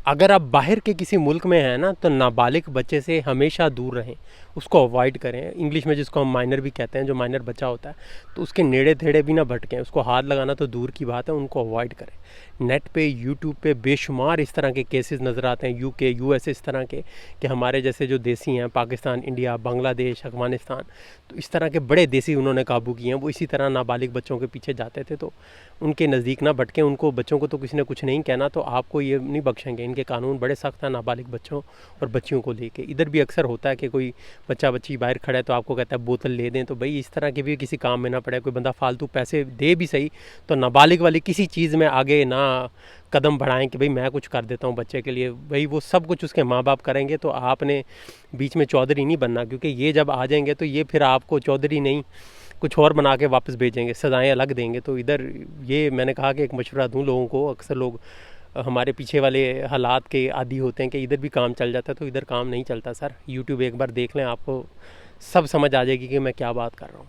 अगर आप बाहर के किसी मुल्क में हैं ना, तो नाबालिग बच्चे से हमेशा दूर रहें, उसको अवॉइड करें। इंग्लिश में जिसको हम माइनर भी कहते हैं, जो माइनर बच्चा होता है, तो उसके नेड़े थेड़े भी ना भटकें। उसको हाथ लगाना तो दूर की बात है, उनको अवॉइड करें। नेट पे, यूट्यूब पे बेशुमार इस तरह के केसेस नज़र आते हैं, यूके, यूएस, इस तरह के, कि हमारे जैसे जो देसी हैं, पाकिस्तान, इंडिया, बांग्लादेश, अफगानिस्तान, तो इस तरह के बड़े देसी उन्होंने काबू किए हैं। वो इसी तरह नाबालिग बच्चों के पीछे जाते थे, तो उनके नज़दीक ना भटकें। उनको, बच्चों को तो किसी ने कुछ नहीं कहना, तो आपको ये नहीं बख्शेंगे। इनके कानून बड़े सख्त हैं नाबालिग बच्चों और बच्चियों को लेके। इधर भी अक्सर होता है कि कोई बच्चा बच्ची बाहर खड़ा है तो आपको कहता है बोतल ले दें, तो भाई इस तरह के भी किसी काम में ना पड़े। कोई बंदा फालतू पैसे दे भी सही, तो नाबालिग वाली किसी चीज़ में आगे ना कदम बढ़ाएं कि भाई मैं कुछ कर देता हूँ बच्चे के लिए। भाई वो सब कुछ उसके माँ बाप करेंगे, तो आपने बीच में चौधरी नहीं बनना, क्योंकि ये जब आ जाएंगे तो ये फिर आपको चौधरी नहीं कुछ और बना के वापस भेजेंगे, सज़ाएं अलग देंगे। तो इधर ये मैंने कहा कि एक मशवरा दूं लोगों को। अक्सर लोग हमारे पीछे वाले हालात के आदी होते हैं कि इधर भी काम चल जाता है, तो इधर काम नहीं चलता सर। यूट्यूब एक बार देख लें, आपको सब समझ आ जाएगी कि मैं क्या बात कर रहा हूँ।